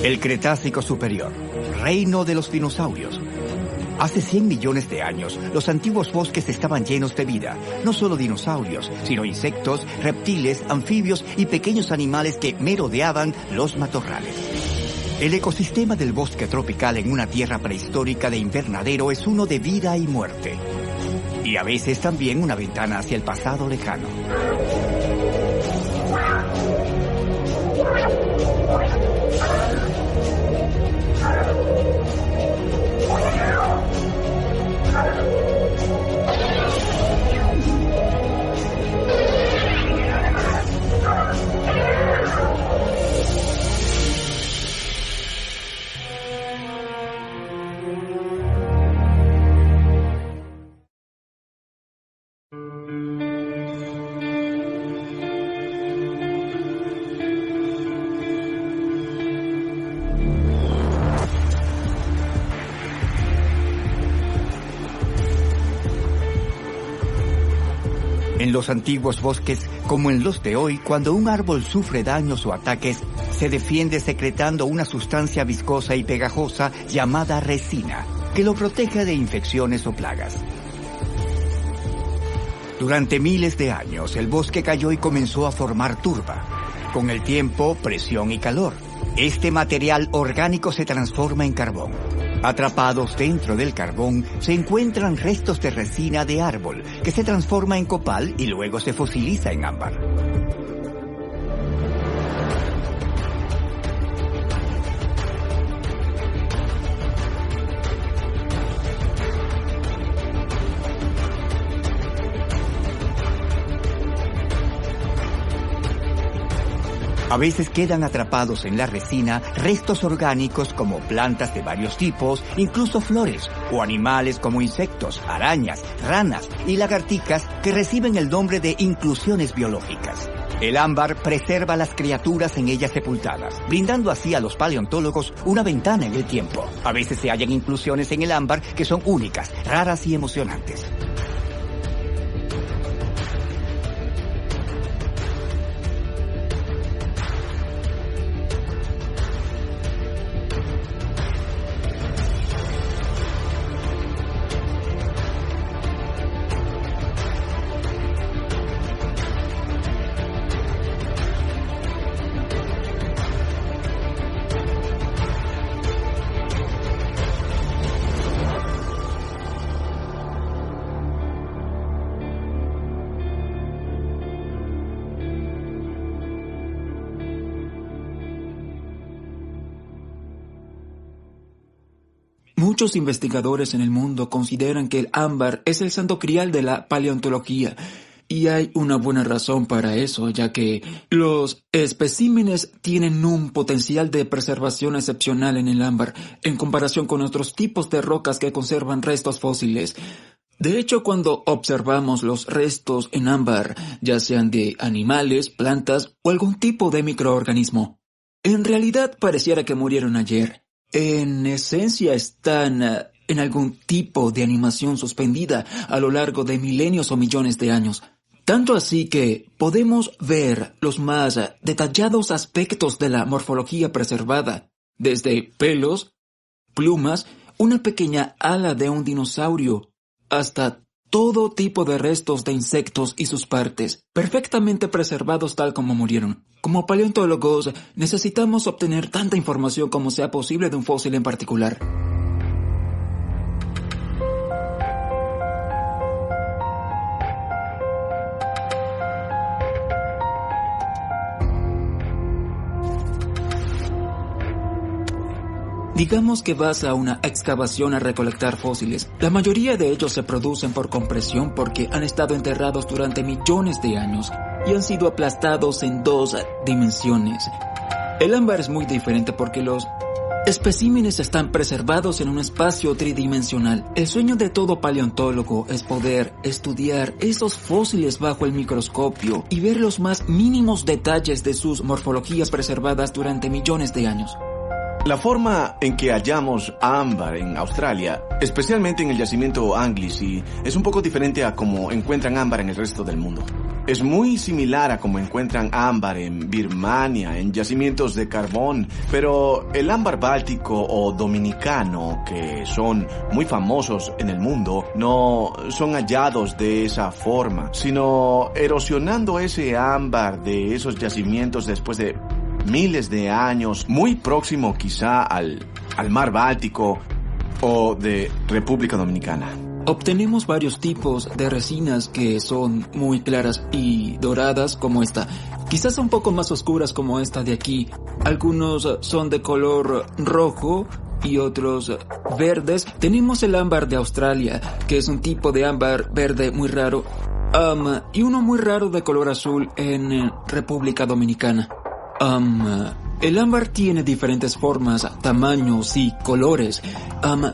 El Cretácico Superior, reino de los dinosaurios. Hace 100 millones de años, los antiguos bosques estaban llenos de vida. No solo dinosaurios, sino insectos, reptiles, anfibios y pequeños animales que merodeaban los matorrales. El ecosistema del bosque tropical en una tierra prehistórica de invernadero es uno de vida y muerte. Y a veces también una ventana hacia el pasado lejano. En los antiguos bosques, como en los de hoy, cuando un árbol sufre daños o ataques, se defiende secretando una sustancia viscosa y pegajosa llamada resina, que lo protege de infecciones o plagas. Durante miles de años, el bosque cayó y comenzó a formar turba. Con el tiempo, presión y calor. Este material orgánico se transforma en carbón. Atrapados dentro del carbón se encuentran restos de resina de árbol, que se transforma en copal y luego se fosiliza en ámbar. A veces quedan atrapados en la resina restos orgánicos como plantas de varios tipos, incluso flores, o animales como insectos, arañas, ranas y lagartijas que reciben el nombre de inclusiones biológicas. El ámbar preserva las criaturas en ellas sepultadas, brindando así a los paleontólogos una ventana en el tiempo. A veces se hallan inclusiones en el ámbar que son únicas, raras y emocionantes. Muchos investigadores en el mundo consideran que el ámbar es el santo grial de la paleontología. Y hay una buena razón para eso, ya que los especímenes tienen un potencial de preservación excepcional en el ámbar, en comparación con otros tipos de rocas que conservan restos fósiles. De hecho, cuando observamos los restos en ámbar, ya sean de animales, plantas o algún tipo de microorganismo, en realidad pareciera que murieron ayer. En esencia están en algún tipo de animación suspendida a lo largo de milenios o millones de años. Tanto así que podemos ver los más detallados aspectos de la morfología preservada, desde pelos, plumas, una pequeña ala de un dinosaurio, hasta todo tipo de restos de insectos y sus partes, perfectamente preservados tal como murieron. Como paleontólogos, necesitamos obtener tanta información como sea posible de un fósil en particular. Digamos que vas a una excavación a recolectar fósiles. La mayoría de ellos se producen por compresión porque han estado enterrados durante millones de años y han sido aplastados en 2 dimensiones. El ámbar es muy diferente porque los especímenes están preservados en un espacio tridimensional. El sueño de todo paleontólogo es poder estudiar esos fósiles bajo el microscopio y ver los más mínimos detalles de sus morfologías preservadas durante millones de años. La forma en que hallamos ámbar en Australia, especialmente en el yacimiento Anglesey, es un poco diferente a cómo encuentran ámbar en el resto del mundo. Es muy similar a como encuentran ámbar en Birmania, en yacimientos de carbón, pero el ámbar báltico o dominicano, que son muy famosos en el mundo, no son hallados de esa forma, sino erosionando ese ámbar de esos yacimientos después de miles de años, muy próximo quizá al mar Báltico o de República Dominicana. Obtenemos varios tipos de resinas que son muy claras y doradas como esta. Quizás un poco más oscuras como esta de aquí. Algunos son de color rojo y otros verdes. Tenemos el ámbar de Australia, que es un tipo de ámbar verde muy raro. Y uno muy raro de color azul en República Dominicana. El ámbar tiene diferentes formas, tamaños y colores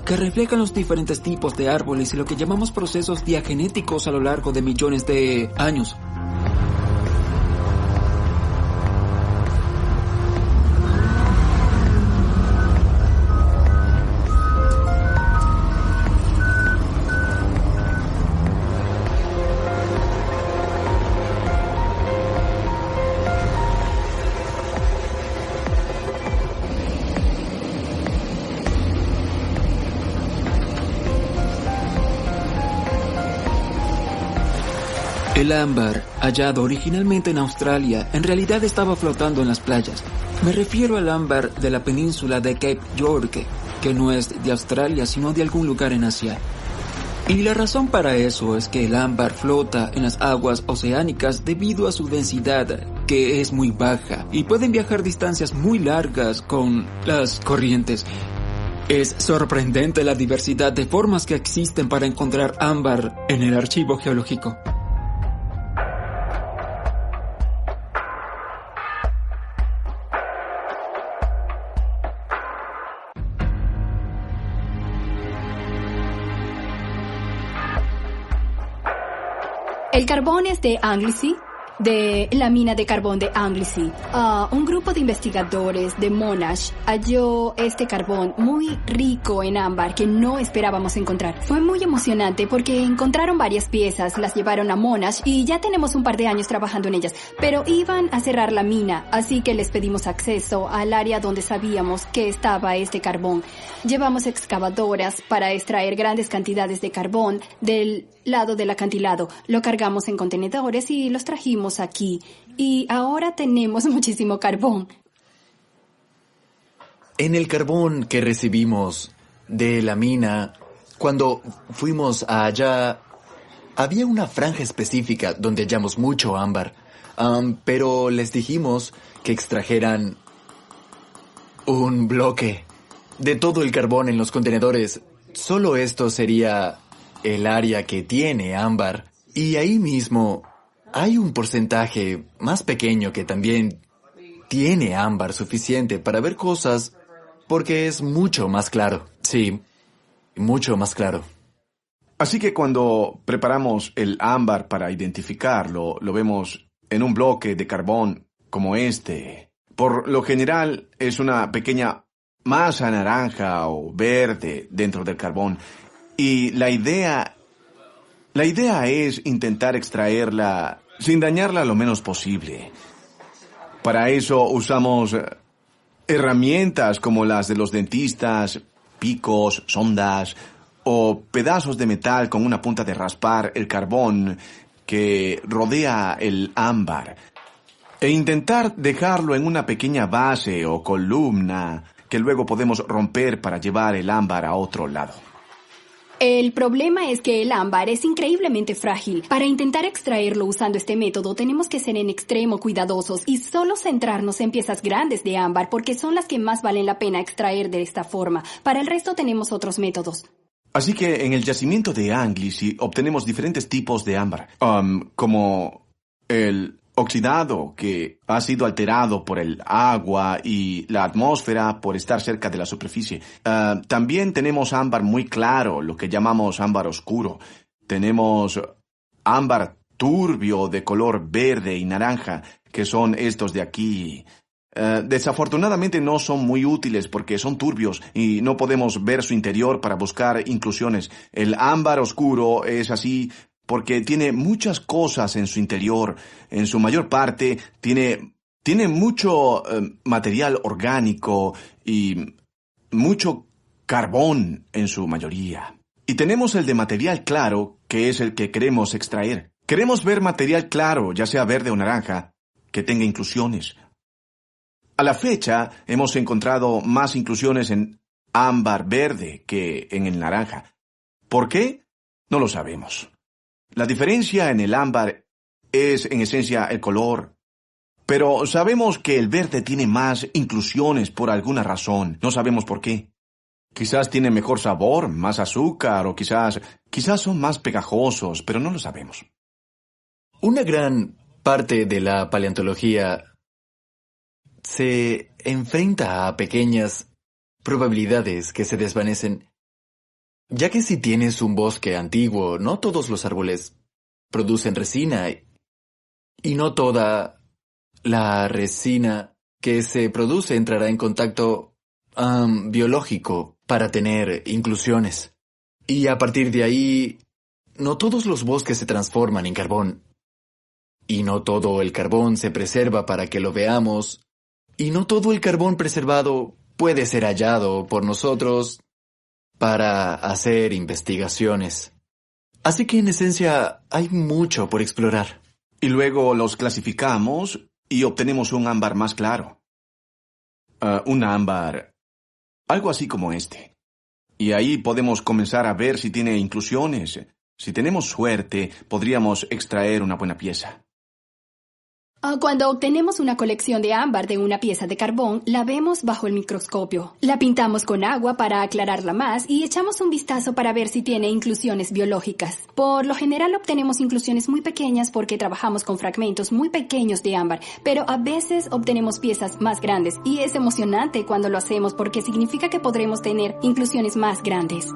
que reflejan los diferentes tipos de árboles y lo que llamamos procesos diagenéticos a lo largo de millones de años. El ámbar, hallado originalmente en Australia, en realidad estaba flotando en las playas. Me refiero al ámbar de la península de Cape York, que no es de Australia, sino de algún lugar en Asia. Y la razón para eso es que el ámbar flota en las aguas oceánicas debido a su densidad, que es muy baja, y pueden viajar distancias muy largas con las corrientes. Es sorprendente la diversidad de formas que existen para encontrar ámbar en el archivo geológico. El carbón es de Anglesey, de la mina de carbón de Anglesey. Un grupo de investigadores de Monash halló este carbón muy rico en ámbar que no esperábamos encontrar. Fue muy emocionante porque encontraron varias piezas, las llevaron a Monash y ya tenemos un par de años trabajando en ellas. Pero iban a cerrar la mina, así que les pedimos acceso al área donde sabíamos que estaba este carbón. Llevamos excavadoras para extraer grandes cantidades de carbón del lado del acantilado. Lo cargamos en contenedores y los trajimos aquí. Y ahora tenemos muchísimo carbón. En el carbón que recibimos de la mina, cuando fuimos allá, había una franja específica donde hallamos mucho ámbar. Pero les dijimos que extrajeran un bloque de todo el carbón en los contenedores. Solo esto sería el área que tiene ámbar. Y ahí mismo hay un porcentaje más pequeño que también tiene ámbar suficiente para ver cosas porque es mucho más claro. Sí, mucho más claro. Así que cuando preparamos el ámbar para identificarlo, lo vemos en un bloque de carbón como este. Por lo general es una pequeña masa naranja o verde dentro del carbón. Y la idea es intentar extraerla sin dañarla lo menos posible. Para eso usamos herramientas como las de los dentistas, picos, sondas o pedazos de metal con una punta de raspar el carbón que rodea el ámbar e intentar dejarlo en una pequeña base o columna que luego podemos romper para llevar el ámbar a otro lado. El problema es que el ámbar es increíblemente frágil. Para intentar extraerlo usando este método tenemos que ser en extremo cuidadosos y solo centrarnos en piezas grandes de ámbar porque son las que más valen la pena extraer de esta forma. Para el resto tenemos otros métodos. Así que en el yacimiento de Anglesey obtenemos diferentes tipos de ámbar, como el oxidado, que ha sido alterado por el agua y la atmósfera por estar cerca de la superficie. También tenemos ámbar muy claro, lo que llamamos ámbar oscuro. Tenemos ámbar turbio de color verde y naranja, que son estos de aquí. Desafortunadamente no son muy útiles porque son turbios y no podemos ver su interior para buscar inclusiones. El ámbar oscuro es así porque tiene muchas cosas en su interior. En su mayor parte tiene mucho material orgánico y mucho carbón en su mayoría. Y tenemos el de material claro, que es el que queremos extraer. Queremos ver material claro, ya sea verde o naranja, que tenga inclusiones. A la fecha, hemos encontrado más inclusiones en ámbar verde que en el naranja. ¿Por qué? No lo sabemos. La diferencia en el ámbar es, en esencia, el color. Pero sabemos que el verde tiene más inclusiones por alguna razón. No sabemos por qué. Quizás tiene mejor sabor, más azúcar, o quizás son más pegajosos, pero no lo sabemos. Una gran parte de la paleontología se enfrenta a pequeñas probabilidades que se desvanecen, ya que si tienes un bosque antiguo, no todos los árboles producen resina, y no toda la resina que se produce entrará en contacto biológico para tener inclusiones. Y a partir de ahí, no todos los bosques se transforman en carbón. Y no todo el carbón se preserva para que lo veamos. Y no todo el carbón preservado puede ser hallado por nosotros para hacer investigaciones. Así que en esencia hay mucho por explorar. Y luego los clasificamos y obtenemos un ámbar más claro. Un ámbar, algo así como este. Y ahí podemos comenzar a ver si tiene inclusiones. Si tenemos suerte, podríamos extraer una buena pieza. Cuando obtenemos una colección de ámbar de una pieza de carbón, la vemos bajo el microscopio. La pintamos con agua para aclararla más y echamos un vistazo para ver si tiene inclusiones biológicas. Por lo general obtenemos inclusiones muy pequeñas porque trabajamos con fragmentos muy pequeños de ámbar, pero a veces obtenemos piezas más grandes y es emocionante cuando lo hacemos porque significa que podremos tener inclusiones más grandes.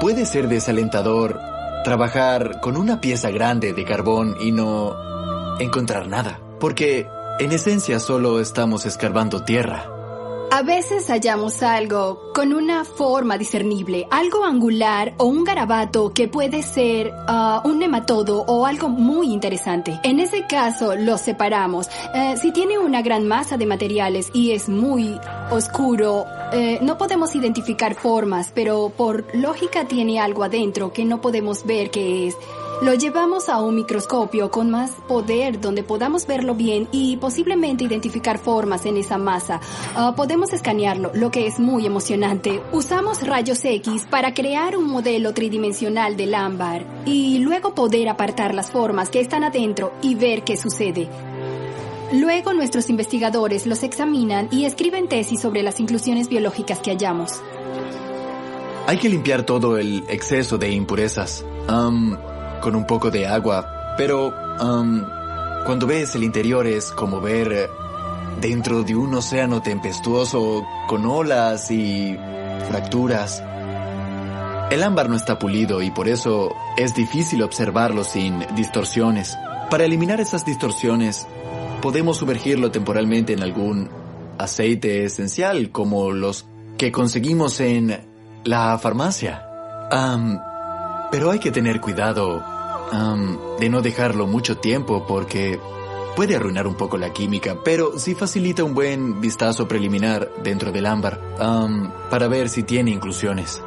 Puede ser desalentador trabajar con una pieza grande de carbón y no encontrar nada, porque en esencia solo estamos escarbando tierra. A veces hallamos algo con una forma discernible, algo angular o un garabato que puede ser un nematodo o algo muy interesante. En ese caso lo separamos. Si tiene una gran masa de materiales y es muy oscuro, no podemos identificar formas, pero por lógica tiene algo adentro que no podemos ver qué es. Lo llevamos a un microscopio con más poder donde podamos verlo bien y posiblemente identificar formas en esa masa. Podemos escanearlo, lo que es muy emocionante. Usamos rayos X para crear un modelo tridimensional del ámbar y luego poder apartar las formas que están adentro y ver qué sucede. Luego nuestros investigadores los examinan y escriben tesis sobre las inclusiones biológicas que hallamos. Hay que limpiar todo el exceso de impurezas. Con un poco de agua, pero cuando ves el interior es como ver dentro de un océano tempestuoso con olas y fracturas. El ámbar no está pulido y por eso es difícil observarlo sin distorsiones. Para eliminar esas distorsiones, podemos sumergirlo temporalmente en algún aceite esencial como los que conseguimos en la farmacia. Pero hay que tener cuidado de no dejarlo mucho tiempo porque puede arruinar un poco la química, pero sí facilita un buen vistazo preliminar dentro del ámbar para ver si tiene inclusiones.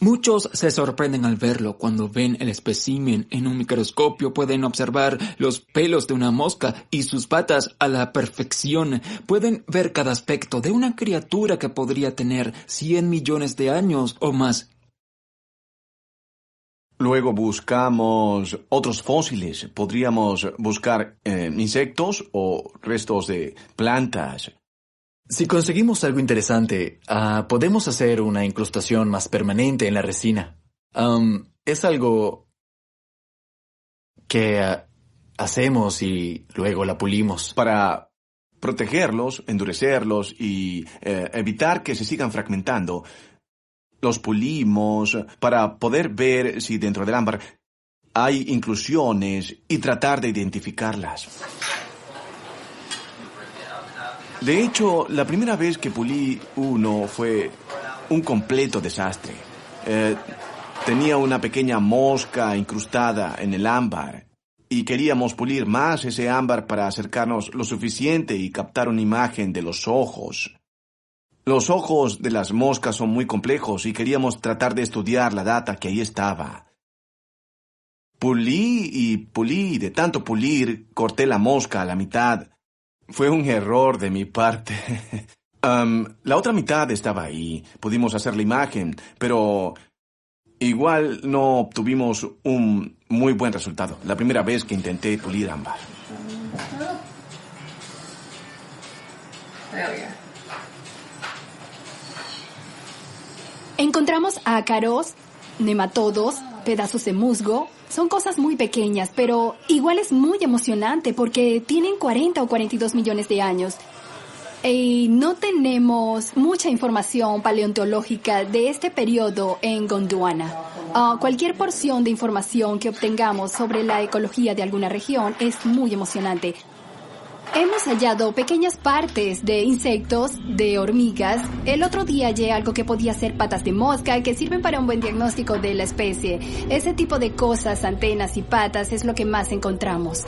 Muchos se sorprenden al verlo. Cuando ven el espécimen en un microscopio pueden observar los pelos de una mosca y sus patas a la perfección. Pueden ver cada aspecto de una criatura que podría tener 100 millones de años o más. Luego buscamos otros fósiles. Podríamos buscar insectos o restos de plantas. Si conseguimos algo interesante, podemos hacer una incrustación más permanente en la resina. Es algo que hacemos y luego la pulimos. Para protegerlos, endurecerlos y evitar que se sigan fragmentando, los pulimos para poder ver si dentro del ámbar hay inclusiones y tratar de identificarlas. De hecho, la primera vez que pulí uno fue un completo desastre. Tenía una pequeña mosca incrustada en el ámbar y queríamos pulir más ese ámbar para acercarnos lo suficiente y captar una imagen de los ojos. Los ojos de las moscas son muy complejos y queríamos tratar de estudiar la data que ahí estaba. Pulí y pulí, de tanto pulir, corté la mosca a la mitad. Fue un error de mi parte. La otra mitad estaba ahí. Pudimos hacer la imagen, pero igual no obtuvimos un muy buen resultado. La primera vez que intenté pulir ámbar. Encontramos ácaros, nematodos, pedazos de musgo. Son cosas muy pequeñas, pero igual es muy emocionante porque tienen 40 o 42 millones de años. Y no tenemos mucha información paleontológica de este periodo en Gondwana. Cualquier porción de información que obtengamos sobre la ecología de alguna región es muy emocionante. Hemos hallado pequeñas partes de insectos, de hormigas. El otro día hallé algo que podía ser patas de mosca, que sirven para un buen diagnóstico de la especie. Ese tipo de cosas, antenas y patas, es lo que más encontramos.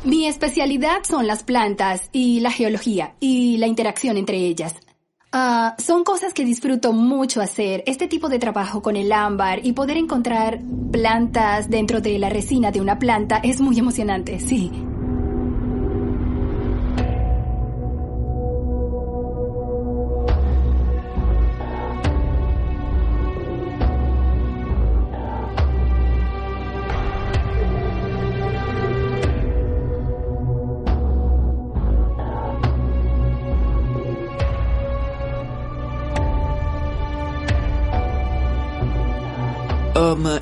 Mi especialidad son las plantas y la geología y la interacción entre ellas. Son cosas que disfruto mucho hacer, este tipo de trabajo con el ámbar y poder encontrar plantas dentro de la resina de una planta es muy emocionante, sí.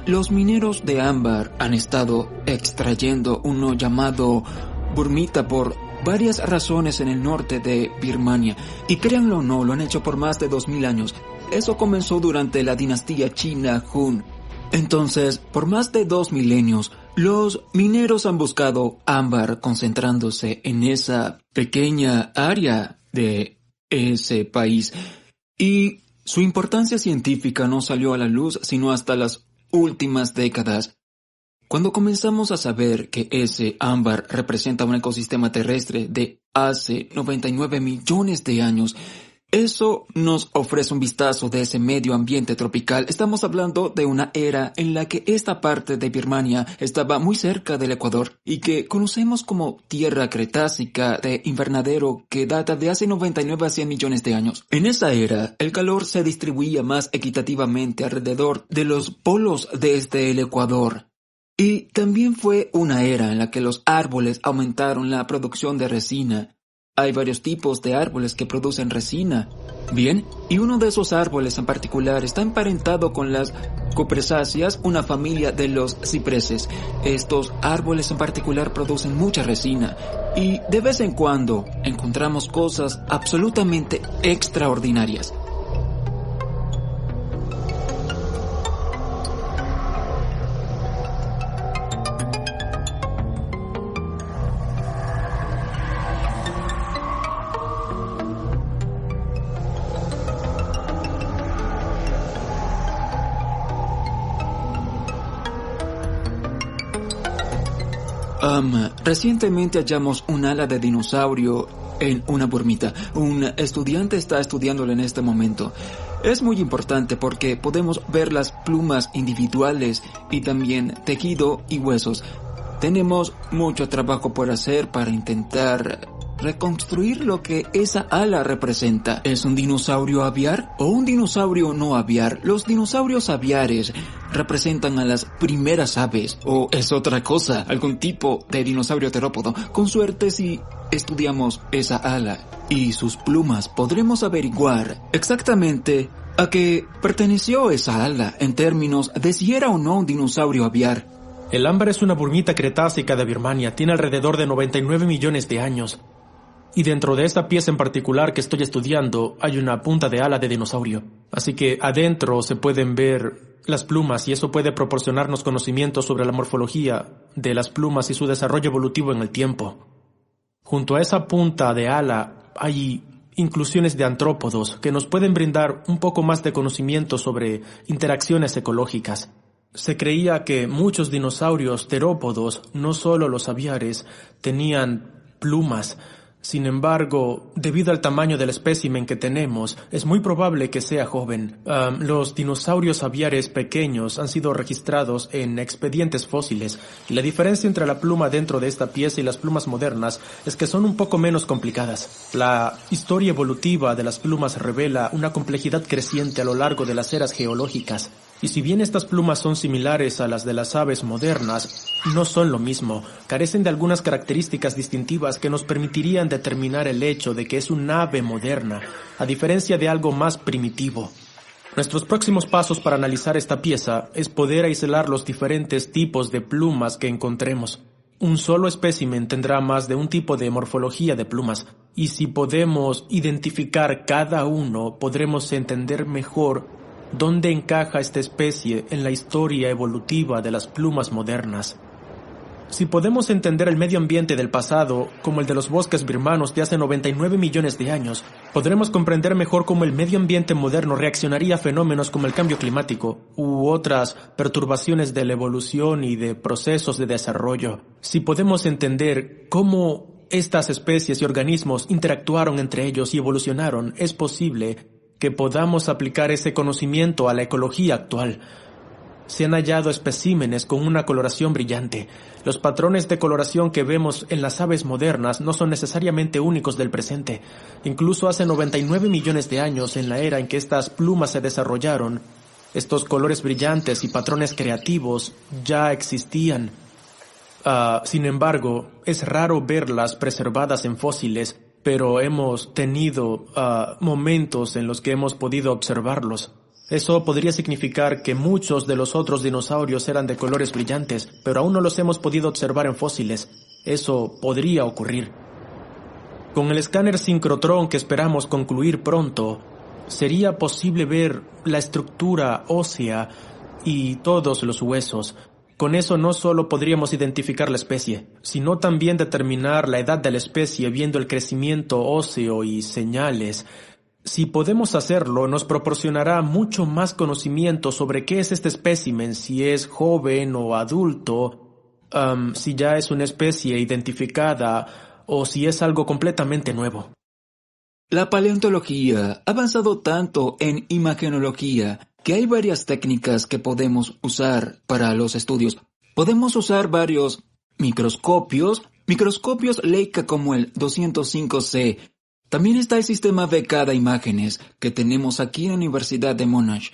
Los mineros de ámbar han estado extrayendo uno llamado burmita por varias razones en el norte de Birmania. Y créanlo o no, lo han hecho por más de 2000 años. Eso comenzó durante la dinastía china Hun. Entonces, por más de 2 milenios, los mineros han buscado ámbar concentrándose en esa pequeña área de ese país. Y su importancia científica no salió a la luz sino hasta las últimas décadas. Cuando comenzamos a saber que ese ámbar representa un ecosistema terrestre de hace 99 millones de años, eso nos ofrece un vistazo de ese medio ambiente tropical. Estamos hablando de una era en la que esta parte de Birmania estaba muy cerca del Ecuador y que conocemos como tierra cretácica de invernadero que data de hace 99 a 100 millones de años. En esa era, el calor se distribuía más equitativamente alrededor de los polos desde el Ecuador. Y también fue una era en la que los árboles aumentaron la producción de resina. Hay varios tipos de árboles que producen resina. Bien, y uno de esos árboles en particular está emparentado con las cupresáceas, una familia de los cipreses. Estos árboles en particular producen mucha resina y de vez en cuando encontramos cosas absolutamente extraordinarias. Recientemente hallamos un ala de dinosaurio en una burmita. Un estudiante está estudiándolo en este momento. Es muy importante porque podemos ver las plumas individuales y también tejido y huesos. Tenemos mucho trabajo por hacer para intentar reconstruir lo que esa ala representa. ¿Es un dinosaurio aviar o un dinosaurio no aviar? Los dinosaurios aviares representan a las primeras aves, o es otra cosa, algún tipo de dinosaurio terópodo. Con suerte, si estudiamos esa ala y sus plumas, podremos averiguar exactamente a qué perteneció esa ala en términos de si era o no un dinosaurio aviar. El ámbar es una burmita cretácica de Birmania. Tiene alrededor de 99 millones de años. Y dentro de esta pieza en particular que estoy estudiando hay una punta de ala de dinosaurio. Así que adentro se pueden ver las plumas y eso puede proporcionarnos conocimientos sobre la morfología de las plumas y su desarrollo evolutivo en el tiempo. Junto a esa punta de ala hay inclusiones de artrópodos que nos pueden brindar un poco más de conocimiento sobre interacciones ecológicas. Se creía que muchos dinosaurios terópodos, no solo los aviares, tenían plumas. Sin embargo, debido al tamaño del espécimen que tenemos, es muy probable que sea joven. Los dinosaurios aviares pequeños han sido registrados en expedientes fósiles, y la diferencia entre la pluma dentro de esta pieza y las plumas modernas es que son un poco menos complicadas. La historia evolutiva de las plumas revela una complejidad creciente a lo largo de las eras geológicas. Y si bien estas plumas son similares a las de las aves modernas, no son lo mismo. Carecen de algunas características distintivas que nos permitirían determinar el hecho de que es un ave moderna, a diferencia de algo más primitivo. Nuestros próximos pasos para analizar esta pieza es poder aislar los diferentes tipos de plumas que encontremos. Un solo espécimen tendrá más de un tipo de morfología de plumas, y si podemos identificar cada uno, podremos entender mejor ¿dónde encaja esta especie en la historia evolutiva de las plumas modernas? Si podemos entender el medio ambiente del pasado, como el de los bosques birmanos de hace 99 millones de años, podremos comprender mejor cómo el medio ambiente moderno reaccionaría a fenómenos como el cambio climático u otras perturbaciones de la evolución y de procesos de desarrollo. Si podemos entender cómo estas especies y organismos interactuaron entre ellos y evolucionaron, es posible que podamos aplicar ese conocimiento a la ecología actual. Se han hallado especímenes con una coloración brillante. Los patrones de coloración que vemos en las aves modernas no son necesariamente únicos del presente. Incluso hace 99 millones de años, en la era en que estas plumas se desarrollaron, estos colores brillantes y patrones creativos ya existían. Sin embargo, es raro verlas preservadas en fósiles, pero hemos tenido momentos en los que hemos podido observarlos. Eso podría significar que muchos de los otros dinosaurios eran de colores brillantes, pero aún no los hemos podido observar en fósiles. Eso podría ocurrir. Con el escáner sincrotrón que esperamos concluir pronto, sería posible ver la estructura ósea y todos los huesos. Con eso no solo podríamos identificar la especie, sino también determinar la edad de la especie viendo el crecimiento óseo y señales. Si podemos hacerlo, nos proporcionará mucho más conocimiento sobre qué es este espécimen, si es joven o adulto, si ya es una especie identificada o si es algo completamente nuevo. La paleontología ha avanzado tanto en imagenología que hay varias técnicas que podemos usar para los estudios. Podemos usar varios microscopios Leica como el 205C. También está el sistema BK de imágenes que tenemos aquí en la Universidad de Monash.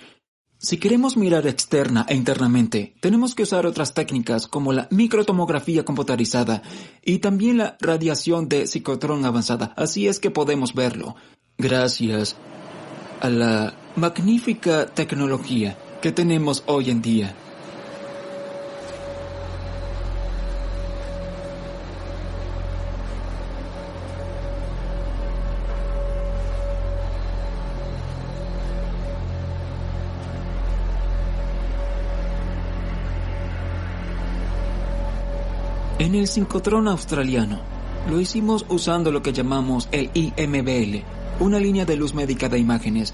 Si queremos mirar externa e internamente, tenemos que usar otras técnicas como la microtomografía computarizada y también la radiación de ciclotrón avanzada. Así es que podemos verlo, gracias a la magnífica tecnología que tenemos hoy en día. En el ciclotrón australiano, lo hicimos usando lo que llamamos el IMBL, una línea de luz médica de imágenes.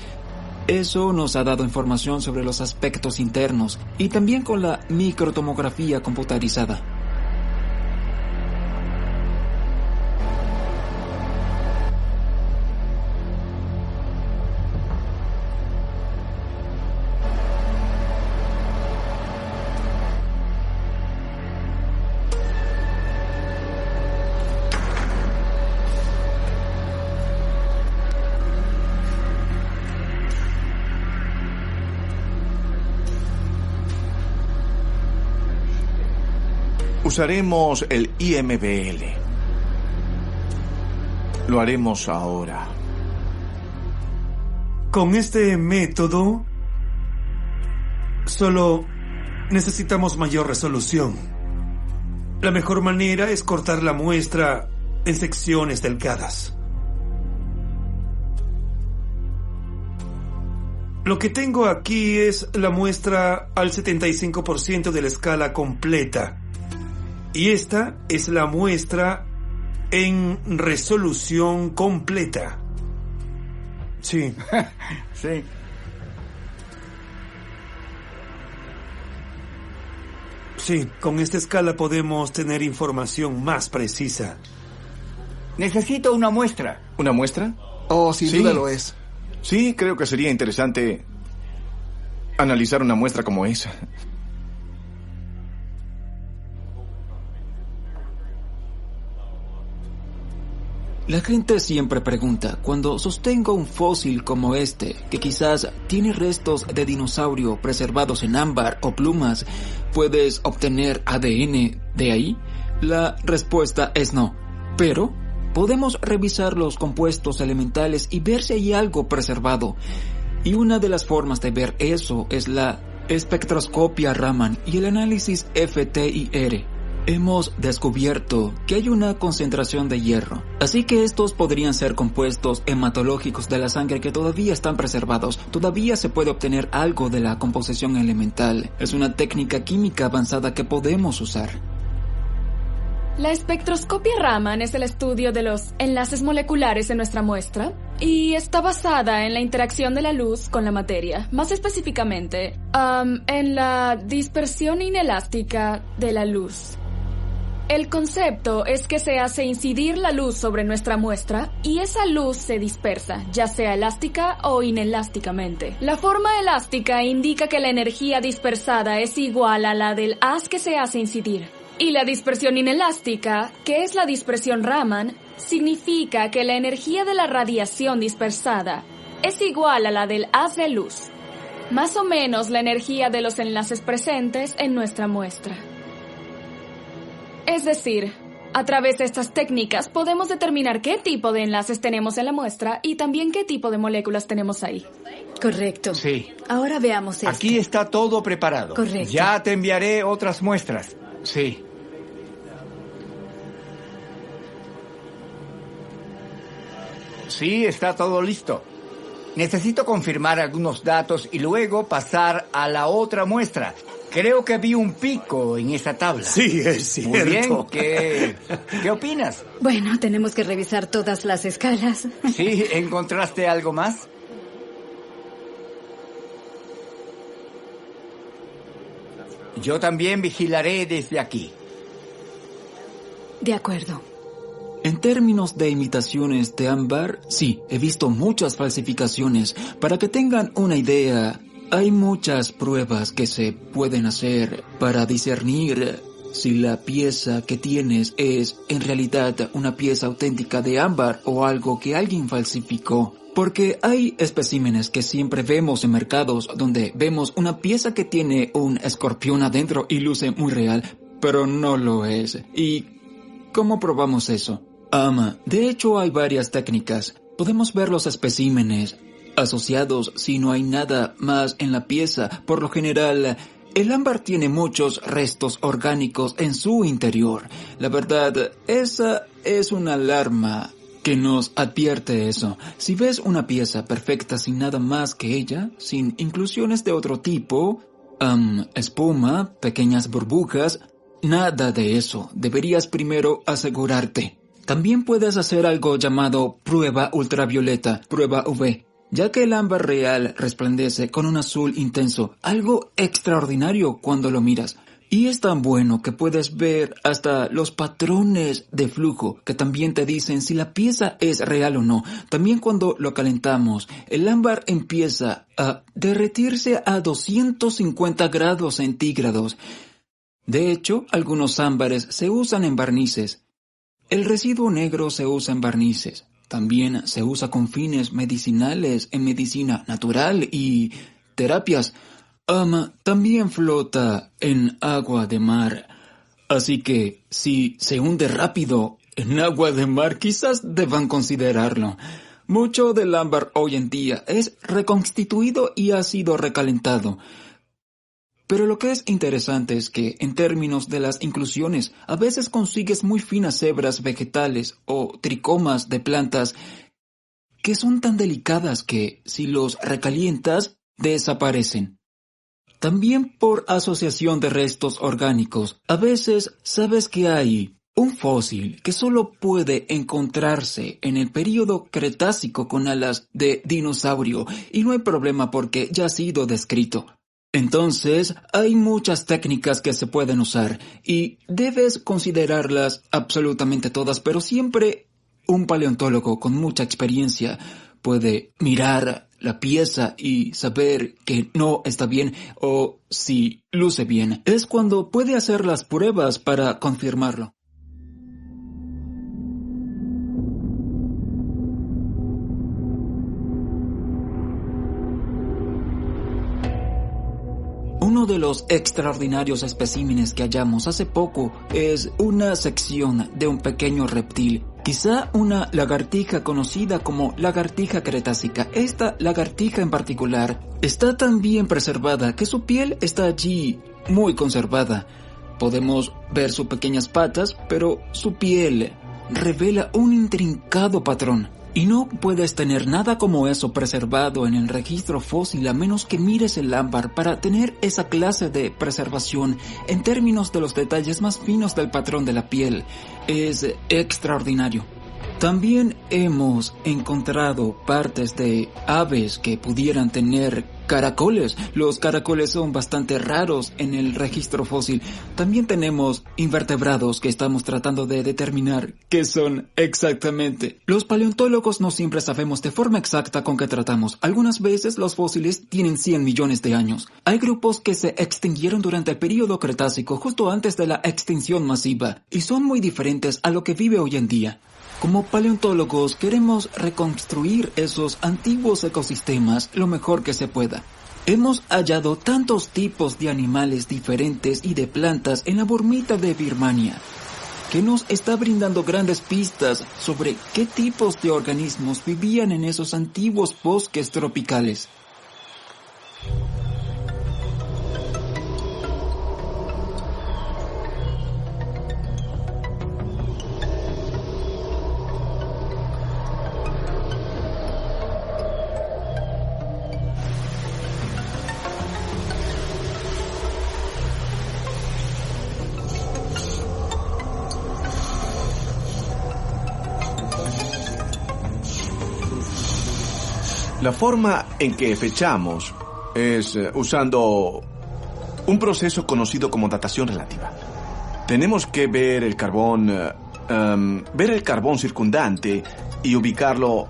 Eso nos ha dado información sobre los aspectos internos y también con la microtomografía computarizada. Usaremos el IMBL. Lo haremos ahora. Con este método, solo necesitamos mayor resolución. La mejor manera es cortar la muestra en secciones delgadas. Lo que tengo aquí es la muestra al 75% de la escala completa. Y esta es la muestra en resolución completa. Sí. Sí. Sí, con esta escala podemos tener información más precisa. Necesito una muestra. ¿Una muestra? Oh, sin Sí. duda lo es. Sí, creo que sería interesante analizar una muestra como esa. La gente siempre pregunta, cuando sostengo un fósil como este, que quizás tiene restos de dinosaurio preservados en ámbar o plumas, ¿puedes obtener ADN de ahí? La respuesta es no, pero podemos revisar los compuestos elementales y ver si hay algo preservado. Y una de las formas de ver eso es la espectroscopia Raman y el análisis FTIR. Hemos descubierto que hay una concentración de hierro, así que estos podrían ser compuestos hematológicos de la sangre que todavía están preservados. Todavía se puede obtener algo de la composición elemental. Es una técnica química avanzada que podemos usar. La espectroscopia Raman es el estudio de los enlaces moleculares en nuestra muestra y está basada en la interacción de la luz con la materia, más específicamente, en la dispersión inelástica de la luz. El concepto es que se hace incidir la luz sobre nuestra muestra y esa luz se dispersa, ya sea elástica o inelásticamente. La forma elástica indica que la energía dispersada es igual a la del haz que se hace incidir. Y la dispersión inelástica, que es la dispersión Raman, significa que la energía de la radiación dispersada es igual a la del haz de luz, más o menos la energía de los enlaces presentes en nuestra muestra. Es decir, a través de estas técnicas podemos determinar qué tipo de enlaces tenemos en la muestra y también qué tipo de moléculas tenemos ahí. Correcto. Sí. Ahora veamos esto. Aquí está todo preparado. Correcto. Ya te enviaré otras muestras. Sí. Sí, está todo listo. Necesito confirmar algunos datos y luego pasar a la otra muestra. Creo que vi un pico en esa tabla. Sí, es cierto. Muy bien, ¿qué opinas? Bueno, tenemos que revisar todas las escalas. ¿Sí? ¿Encontraste algo más? Yo también vigilaré desde aquí. De acuerdo. En términos de imitaciones de ámbar, sí, he visto muchas falsificaciones. Para que tengan una idea, hay muchas pruebas que se pueden hacer para discernir si la pieza que tienes es en realidad una pieza auténtica de ámbar o algo que alguien falsificó. Porque hay especímenes que siempre vemos en mercados donde vemos una pieza que tiene un escorpión adentro y luce muy real, pero no lo es. ¿Y cómo probamos eso? De hecho hay varias técnicas. Podemos ver los especímenes asociados si no hay nada más en la pieza. Por lo general, el ámbar tiene muchos restos orgánicos en su interior. La verdad, esa es una alarma que nos advierte eso. Si ves una pieza perfecta sin nada más que ella, sin inclusiones de otro tipo, espuma, pequeñas burbujas, nada de eso. Deberías primero asegurarte. También puedes hacer algo llamado prueba ultravioleta, prueba UV, ya que el ámbar real resplandece con un azul intenso, algo extraordinario cuando lo miras. Y es tan bueno que puedes ver hasta los patrones de flujo que también te dicen si la pieza es real o no. También cuando lo calentamos, el ámbar empieza a derretirse a 250 grados centígrados. De hecho, algunos ámbares se usan en barnices. El residuo negro se usa en barnices. También se usa con fines medicinales en medicina natural y terapias. También flota en agua de mar. Así que, si se hunde rápido en agua de mar, quizás deban considerarlo. Mucho del ámbar hoy en día es reconstituido y ha sido recalentado. Pero lo que es interesante es que, en términos de las inclusiones, a veces consigues muy finas hebras vegetales o tricomas de plantas que son tan delicadas que, si los recalientas, desaparecen. También por asociación de restos orgánicos, a veces sabes que hay un fósil que solo puede encontrarse en el período Cretácico con alas de dinosaurio y no hay problema porque ya ha sido descrito. Entonces, hay muchas técnicas que se pueden usar y debes considerarlas absolutamente todas, pero siempre un paleontólogo con mucha experiencia puede mirar la pieza y saber que no está bien o si luce bien. Es cuando puede hacer las pruebas para confirmarlo. Uno de los extraordinarios especímenes que hallamos hace poco es una sección de un pequeño reptil, quizá una lagartija conocida como lagartija cretácica. Esta lagartija en particular está tan bien preservada que su piel está allí muy conservada. Podemos ver sus pequeñas patas, pero su piel revela un intrincado patrón. Y no puedes tener nada como eso preservado en el registro fósil a menos que mires el ámbar para tener esa clase de preservación en términos de los detalles más finos del patrón de la piel. Es extraordinario. También hemos encontrado partes de aves que pudieran tener caracoles. Los caracoles son bastante raros en el registro fósil. También tenemos invertebrados que estamos tratando de determinar qué son exactamente. Los paleontólogos no siempre sabemos de forma exacta con qué tratamos. Algunas veces los fósiles tienen 100 millones de años. Hay grupos que se extinguieron durante el período Cretácico, justo antes de la extinción masiva, y son muy diferentes a lo que vive hoy en día. Como paleontólogos queremos reconstruir esos antiguos ecosistemas lo mejor que se pueda. Hemos hallado tantos tipos de animales diferentes y de plantas en la bormita de Birmania, que nos está brindando grandes pistas sobre qué tipos de organismos vivían en esos antiguos bosques tropicales. La forma en que fechamos es usando un proceso conocido como datación relativa. Tenemos que ver el carbón circundante y ubicarlo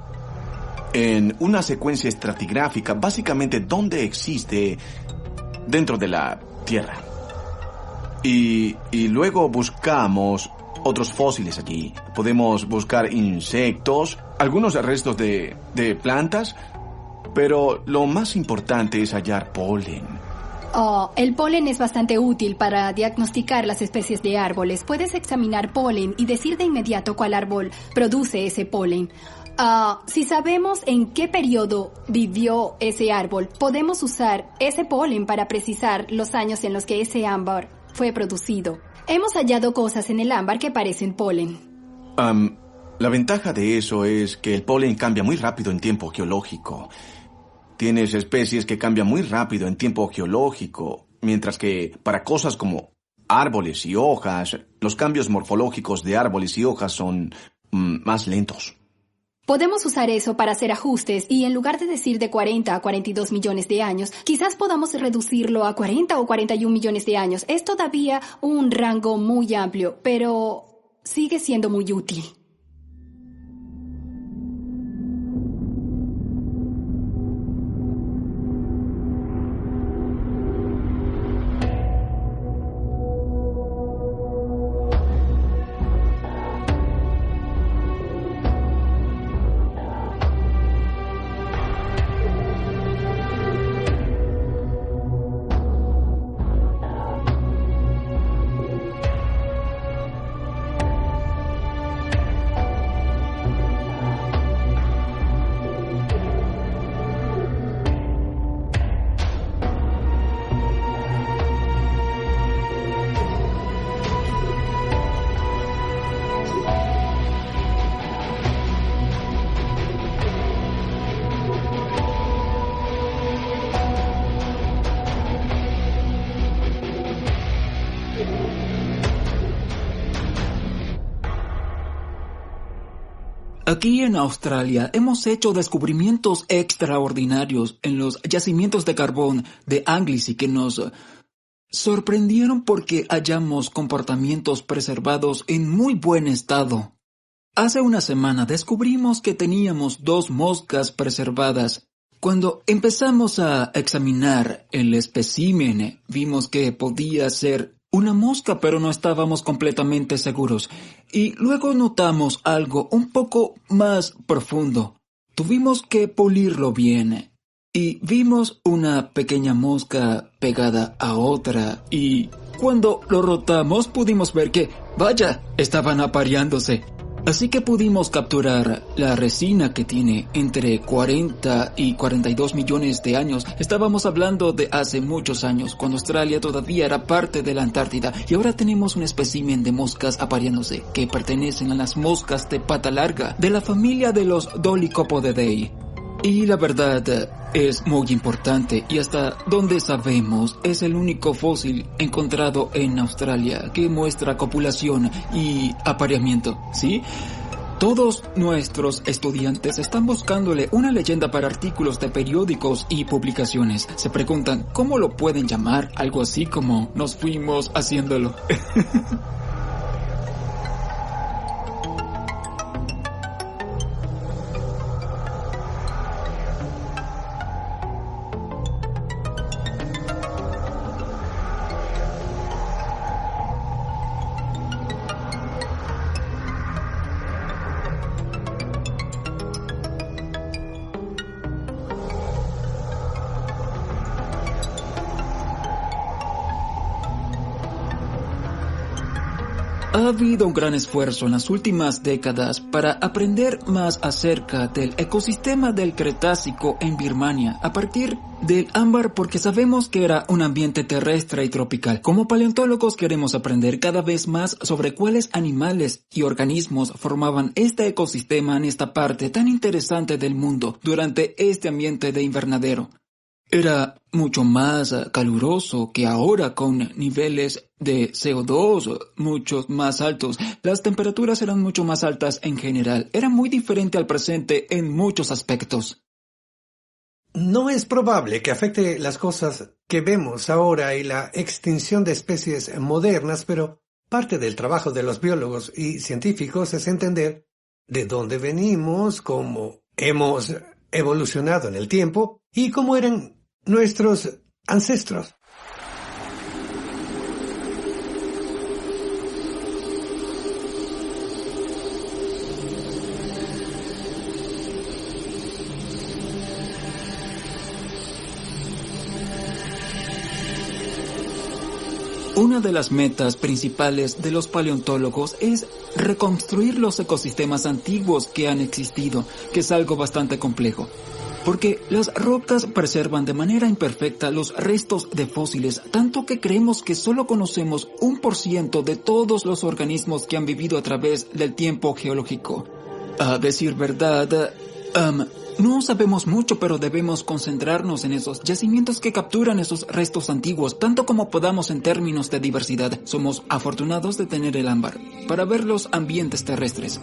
en una secuencia estratigráfica, básicamente donde existe dentro de la Tierra. Y luego buscamos otros fósiles allí. Podemos buscar insectos, algunos restos de plantas, pero lo más importante es hallar polen. El polen es bastante útil para diagnosticar las especies de árboles. Puedes examinar polen y decir de inmediato cuál árbol produce ese polen. Si sabemos en qué periodo vivió ese árbol, podemos usar ese polen para precisar los años en los que ese ámbar fue producido. Hemos hallado cosas en el ámbar que parecen polen. La ventaja de eso es que el polen cambia muy rápido en tiempo geológico. Tienes especies que cambian muy rápido en tiempo geológico, mientras que para cosas como árboles y hojas, los cambios morfológicos de árboles y hojas son más lentos. Podemos usar eso para hacer ajustes y en lugar de decir de 40 a 42 millones de años, quizás podamos reducirlo a 40 o 41 millones de años. Es todavía un rango muy amplio, pero sigue siendo muy útil. Aquí en Australia hemos hecho descubrimientos extraordinarios en los yacimientos de carbón de Anglesey que nos sorprendieron porque hallamos comportamientos preservados en muy buen estado. Hace una semana descubrimos que teníamos 2 moscas preservadas. Cuando empezamos a examinar el espécimen, vimos que podía ser una mosca, pero no estábamos completamente seguros. Y luego notamos algo un poco más profundo. Tuvimos que pulirlo bien. Y vimos una pequeña mosca pegada a otra. Y cuando lo rotamos pudimos ver que, vaya, estaban apareándose. Así que pudimos capturar la resina que tiene entre 40 y 42 millones de años. Estábamos hablando de hace muchos años, cuando Australia todavía era parte de la Antártida. Y ahora tenemos un espécimen de moscas apareándose, que pertenecen a las moscas de pata larga, de la familia de los Dolichopodidae. Y la verdad es muy importante, y hasta donde sabemos es el único fósil encontrado en Australia que muestra copulación y apareamiento, ¿sí? Todos nuestros estudiantes están buscándole una leyenda para artículos de periódicos y publicaciones. Se preguntan cómo lo pueden llamar, algo así como nos fuimos haciéndolo. Ha habido un gran esfuerzo en las últimas décadas para aprender más acerca del ecosistema del Cretácico en Birmania a partir del ámbar, porque sabemos que era un ambiente terrestre y tropical. Como paleontólogos queremos aprender cada vez más sobre cuáles animales y organismos formaban este ecosistema en esta parte tan interesante del mundo durante este ambiente de invernadero. Era mucho más caluroso que ahora, con niveles de CO2 mucho más altos. Las temperaturas eran mucho más altas en general. Era muy diferente al presente en muchos aspectos. No es probable que afecte las cosas que vemos ahora y la extinción de especies modernas, pero parte del trabajo de los biólogos y científicos es entender de dónde venimos, cómo hemos evolucionado en el tiempo y cómo eran nuestros ancestros. Una de las metas principales de los paleontólogos es reconstruir los ecosistemas antiguos que han existido, que es algo bastante complejo. Porque las rocas preservan de manera imperfecta los restos de fósiles, tanto que creemos que solo conocemos 1% de todos los organismos que han vivido a través del tiempo geológico. A decir verdad, no sabemos mucho, pero debemos concentrarnos en esos yacimientos que capturan esos restos antiguos, tanto como podamos en términos de diversidad. Somos afortunados de tener el ámbar para ver los ambientes terrestres.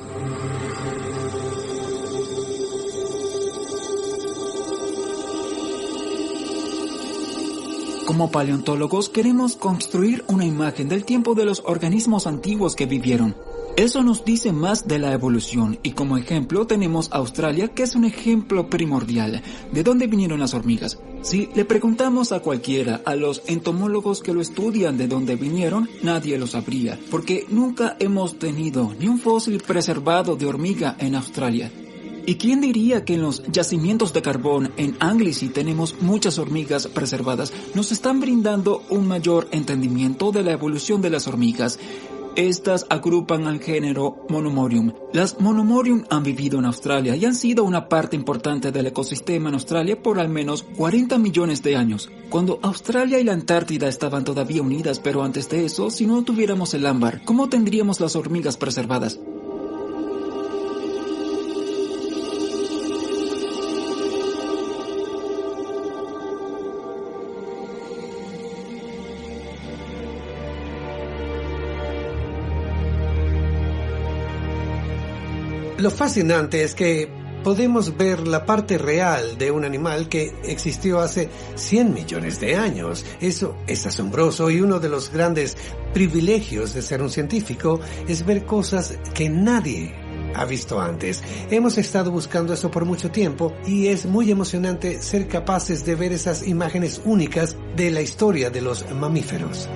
Como paleontólogos queremos construir una imagen del tiempo de los organismos antiguos que vivieron. Eso nos dice más de la evolución, y como ejemplo tenemos Australia, que es un ejemplo primordial. ¿De dónde vinieron las hormigas? Si le preguntamos a cualquiera, a los entomólogos que lo estudian de dónde vinieron, nadie lo sabría, porque nunca hemos tenido ni un fósil preservado de hormiga en Australia. ¿Y quién diría que en los yacimientos de carbón en Anglesey tenemos muchas hormigas preservadas? Nos están brindando un mayor entendimiento de la evolución de las hormigas. Estas agrupan al género Monomorium. Las Monomorium han vivido en Australia y han sido una parte importante del ecosistema en Australia por al menos 40 millones de años. Cuando Australia y la Antártida estaban todavía unidas, pero antes de eso, si no tuviéramos el ámbar, ¿cómo tendríamos las hormigas preservadas? Lo fascinante es que podemos ver la parte real de un animal que existió hace 100 millones de años. Eso es asombroso, y uno de los grandes privilegios de ser un científico es ver cosas que nadie ha visto antes. Hemos estado buscando eso por mucho tiempo y es muy emocionante ser capaces de ver esas imágenes únicas de la historia de los mamíferos.